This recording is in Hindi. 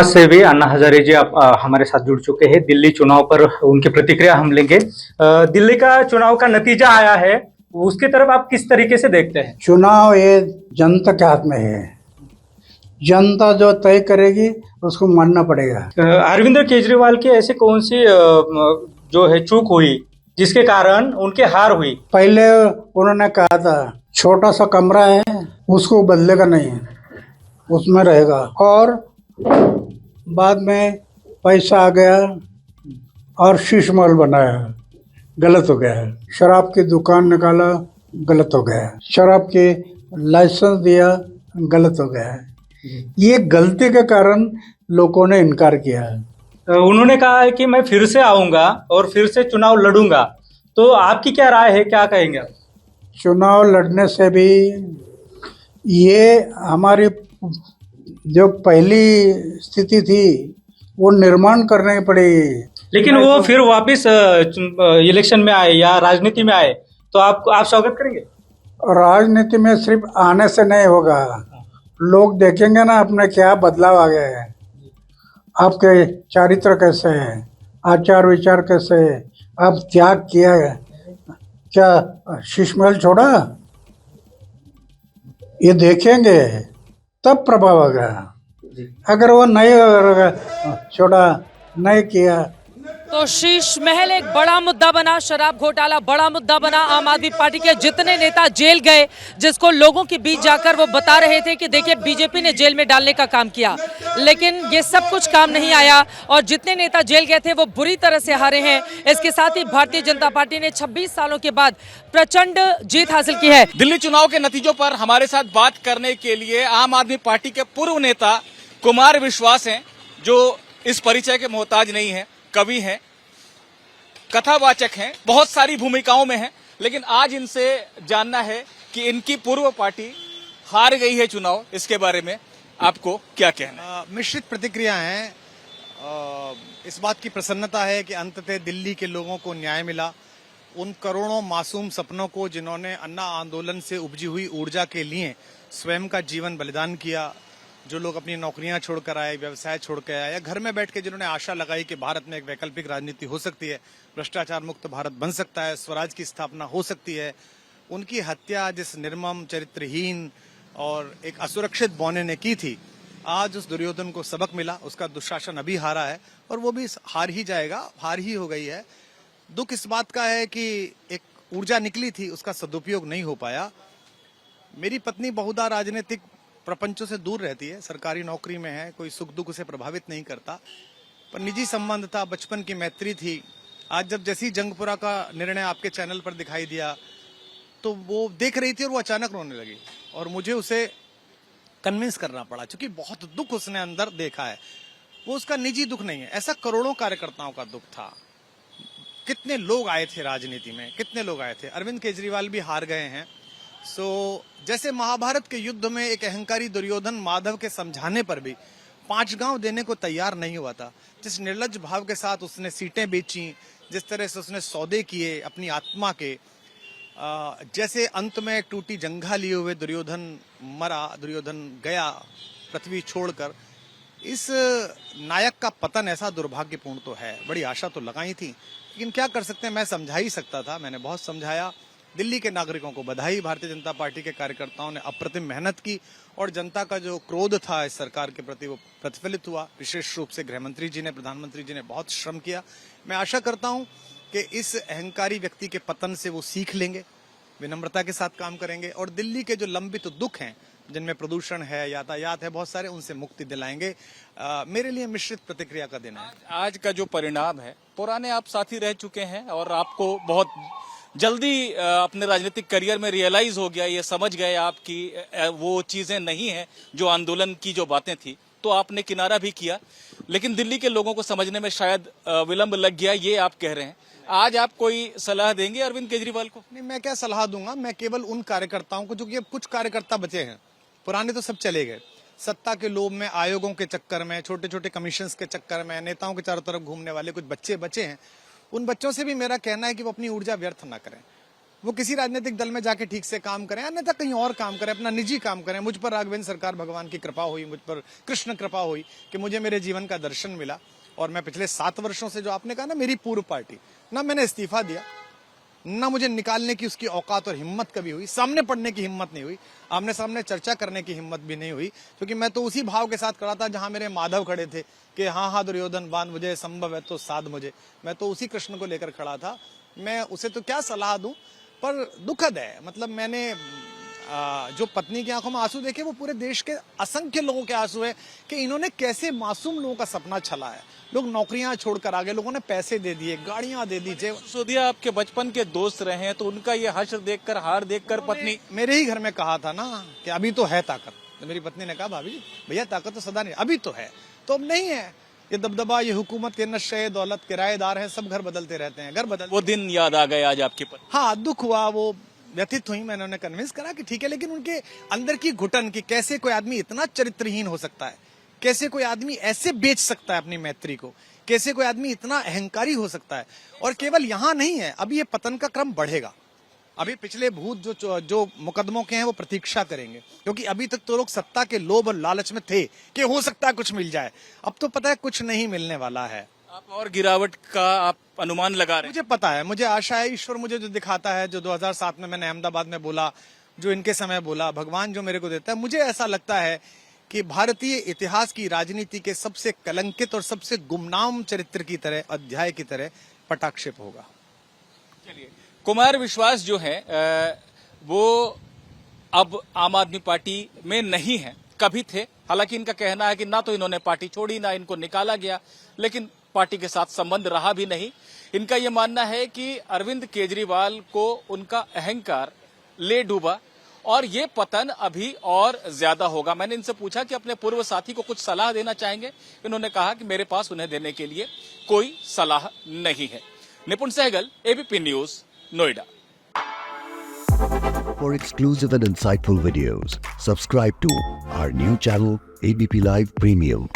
से भी अन्ना हजारे जी आप हमारे साथ जुड़ चुके हैं। दिल्ली चुनाव पर उनकी प्रतिक्रिया हम लेंगे। दिल्ली का चुनाव का नतीजा आया है, उसकी तरफ आप किस तरीके से देखते हैं? चुनाव ये जनता के हाथ में है। जनता जो तय करेगी उसको मानना पड़ेगा। अरविंद केजरीवाल की ऐसी कौन सी जो है चूक हुई जिसके कारण उनकी हार हुई? पहले उन्होंने कहा था छोटा सा कमरा है उसको बदलेगा नहीं, उसमें रहेगा, और बाद में पैसा आ गया और शीश महल बनाया, गलत हो गया है। शराब की दुकान निकाला, गलत हो गया है। शराब के लाइसेंस दिया, गलत हो गया है। ये गलती के कारण लोगों ने इनकार किया है। उन्होंने कहा है कि मैं फिर से आऊंगा और फिर से चुनाव लड़ूंगा, तो आपकी क्या राय है, क्या कहेंगे? चुनाव लड़ने से भी ये हमारी जो पहली स्थिति थी वो निर्माण करने पड़ेगी। लेकिन वो फिर वापस इलेक्शन में आए या राजनीति में आए तो आप स्वागत करेंगे? राजनीति में सिर्फ आने से नहीं होगा, लोग देखेंगे ना अपने क्या बदलाव आ गए हैं, आपके चारित्र कैसे है, आचार विचार कैसे है, आप त्याग किया है, क्या शीश महल छोड़ा, ये देखेंगे तब प्रभाव आएगा। अगर वो नहीं छोड़ा, नहीं किया। तो शीश महल एक बड़ा मुद्दा बना, शराब घोटाला बड़ा मुद्दा बना। आम आदमी पार्टी के जितने नेता जेल गए, जिसको लोगों के बीच जाकर वो बता रहे थे कि देखिए बीजेपी ने जेल में डालने का काम किया, लेकिन ये सब कुछ काम नहीं आया और जितने नेता जेल गए थे वो बुरी तरह से हारे हैं। इसके साथ ही भारतीय जनता पार्टी ने 26 सालों के बाद प्रचंड जीत हासिल की है। दिल्ली चुनाव के नतीजों पर हमारे साथ बात करने के लिए आम आदमी पार्टी के पूर्व नेता कुमार विश्वास हैं, जो इस परिचय के मोहताज नहीं है, कवि हैं, कथावाचक हैं, बहुत सारी भूमिकाओं में हैं। लेकिन आज इनसे जानना है कि इनकी पूर्व पार्टी हार गई है चुनाव, इसके बारे में आपको क्या कहना है? मिश्रित प्रतिक्रिया हैं। इस बात की प्रसन्नता है कि अंततः दिल्ली के लोगों को न्याय मिला। उन करोड़ों मासूम सपनों को जिन्होंने अन्ना आंदोलन से उपजी हुई ऊर्जा के लिए स्वयं का जीवन बलिदान किया, जो लोग अपनी नौकरियां छोड़कर आए, व्यवसाय छोड़कर आए, या घर में बैठ के जिन्होंने आशा लगाई कि भारत में एक वैकल्पिक राजनीति हो सकती है, भ्रष्टाचार मुक्त भारत बन सकता है, स्वराज की स्थापना हो सकती है, उनकी हत्या जिस निर्मम, चरित्रहीन और एक असुरक्षित बौने ने की थी, आज उस दुर्योधन को सबक मिला। उसका दुशासन अभी हारा है और वो भी हार ही जाएगा, हार ही हो गई है। दुख इस बात का है कि एक ऊर्जा निकली थी, उसका सदुपयोग नहीं हो पाया। मेरी पत्नी बहुधा राजनीतिक प्रपंचों से दूर रहती है, सरकारी नौकरी में है, कोई सुख दुख उसे प्रभावित नहीं करता, पर निजी संबंध था, बचपन की मैत्री थी। आज जब जैसी जंगपुरा का निर्णय आपके चैनल पर दिखाई दिया तो वो देख रही थी और वो अचानक रोने लगी और मुझे उसे कन्विंस करना पड़ा, क्योंकि बहुत दुख उसने अंदर देखा है। वो उसका निजी दुख नहीं है, ऐसा करोड़ों कार्यकर्ताओं का दुख था। कितने लोग आए थे राजनीति में, कितने लोग आए थे। अरविंद केजरीवाल भी हार गए हैं। जैसे महाभारत के युद्ध में एक अहंकारी दुर्योधन माधव के समझाने पर भी 5 गांव देने को तैयार नहीं हुआ था, जिस निर्लज्ज भाव के साथ उसने सीटें बेची, जिस तरह से उसने सौदे किए अपनी आत्मा के, जैसे अंत में टूटी जंघा लिए हुए दुर्योधन मरा, दुर्योधन गया पृथ्वी छोड़कर। इस नायक का पतन ऐसा दुर्भाग्यपूर्ण तो है। बड़ी आशा तो लगाई थी, लेकिन क्या कर सकते हैं, मैं समझा ही सकता था, मैंने बहुत समझाया। दिल्ली के नागरिकों को बधाई, भारतीय जनता पार्टी के कार्यकर्ताओं ने अप्रतिम मेहनत की और जनता का जो क्रोध था इस सरकार के प्रति वो प्रतिफलित हुआ। विशेष रूप से गृह मंत्री जी ने, प्रधानमंत्री जी ने बहुत श्रम किया। मैं आशा करता हूं कि इस अहंकारी व्यक्ति के पतन से वो सीख लेंगे, विनम्रता के साथ काम करेंगे और दिल्ली के जो लंबित दुख हैं, जिनमें प्रदूषण है, यातायात है, बहुत सारे, उनसे मुक्ति दिलाएंगे। मेरे लिए मिश्रित प्रतिक्रिया का दिन है। आज का जो परिणाम है, पुराने आप साथी रह चुके हैं और आपको बहुत जल्दी अपने राजनीतिक करियर में रियलाइज हो गया, ये समझ गए आप कि वो चीजें नहीं हैं जो आंदोलन की जो बातें थी, तो आपने किनारा भी किया। लेकिन दिल्ली के लोगों को समझने में शायद विलंब लग गया, ये आप कह रहे हैं। आज आप कोई सलाह देंगे अरविंद केजरीवाल को? नहीं, मैं क्या सलाह दूंगा, मैं केवल उन कार्यकर्ताओं को, जो कि अब कुछ कार्यकर्ता बचे हैं, पुराने तो सब चले गए। सत्ता के लोभ में, आयोगों के चक्कर में, छोटे छोटे कमीशंस के चक्कर में, नेताओं के चारों तरफ घूमने वाले कुछ बच्चे बचे हैं। उन बच्चों से भी मेरा कहना है कि वो अपनी ऊर्जा व्यर्थ ना करें। वो किसी राजनीतिक दल में जाके ठीक से काम करें, अन्यथा कहीं और काम करें, अपना निजी काम करें। मुझ पर राघवेंद्र सरकार भगवान की कृपा हुई, मुझ पर कृष्ण कृपा हुई कि मुझे मेरे जीवन का दर्शन मिला। और मैं पिछले 7 वर्षों से, जो आपने कहा ना, मेरी पूर्व पार्टी, ना मैंने इस्तीफा दिया, ना मुझे निकालने की उसकी औकात और हिम्मत कभी हुई, सामने पढ़ने की हिम्मत नहीं हुई, आमने सामने चर्चा करने की हिम्मत भी नहीं हुई, क्योंकि मैं तो उसी भाव के साथ खड़ा था जहां मेरे माधव खड़े थे कि हाँ हाँ दुर्योधन बांध मुझे, संभव है तो साध मुझे। मैं तो उसी कृष्ण को लेकर खड़ा था। मैं उसे तो क्या सलाह दूं, पर दुखद है। मतलब मैंने जो पत्नी की आंखों में आंसू देखे, वो पूरे देश के असंख्य लोगों के आंसू है कि इन्होंने कैसे मासूम लोगों का सपना छला है। लोग नौकरियां छोड़कर आ गए, लोगों ने पैसे दे दिए, गाड़ियां दे दी। सिसोदिया आपके बचपन के दोस्त रहे हैं, तो उनका ये हश्र देखकर, हार देखकर पत्नी मेरे ही घर में कहा था ना कि अभी तो है ताकत, तो मेरी पत्नी ने कहा भाभी जी भैया ताकत तो सदा नहीं, अभी तो है, तो अब नहीं है। ये दबदबा, ये हुकूमत के नशे, दौलत, किराएदार हैं, सब घर बदलते रहते हैं, घर बदल। वो दिन याद आ गए आज आपकी पत्नी? हाँ, दुख हुआ, वो व्यथित हुई। मैंने उन्हें कन्विंस करा कि ठीक है, लेकिन उनके अंदर की घुटन कि कैसे कोई आदमी इतना चरित्रहीन हो सकता है, कैसे कोई आदमी ऐसे बेच सकता है अपनी मैत्री को, कैसे कोई आदमी इतना अहंकारी हो सकता है। और केवल यहाँ नहीं है, अभी ये पतन का क्रम बढ़ेगा। अभी पिछले भूत जो मुकदमों के हैं वो प्रतीक्षा करेंगे, क्योंकि अभी तक तो लोग सत्ता के लोभ और लालच में थे कि हो सकता है कुछ मिल जाए। अब तो पता है कुछ नहीं मिलने वाला है। आप और गिरावट का आप अनुमान लगा रहे हैं? मुझे पता है, मुझे आशा है, ईश्वर मुझे जो दिखाता है, जो 2007 में मैंने अहमदाबाद में बोला, जो इनके समय बोला, भगवान जो मेरे को देता है, मुझे ऐसा लगता है कि भारतीय इतिहास की राजनीति के सबसे कलंकित और सबसे गुमनाम चरित्र की तरह, अध्याय की तरह पटाक्षेप होगा। चलिए, कुमार विश्वास जो है वो अब आम आदमी पार्टी में नहीं है, कभी थे। हालांकि इनका कहना है कि ना तो इन्होंने पार्टी छोड़ी, ना इनको निकाला गया, लेकिन पार्टी के साथ संबंध रहा भी नहीं। इनका यह मानना है कि अरविंद केजरीवाल को उनका अहंकार ले डूबा और ये पतन अभी और ज्यादा होगा। मैंने इनसे पूछा कि अपने पूर्व साथी को कुछ सलाह देना चाहेंगे। इन्होंने कहा कि मेरे पास उन्हें देने के लिए कोई सलाह नहीं है। Nipun Sehgal, ABP news, Noida. For exclusive and insightful videos, subscribe to our new channel ABP Live Premium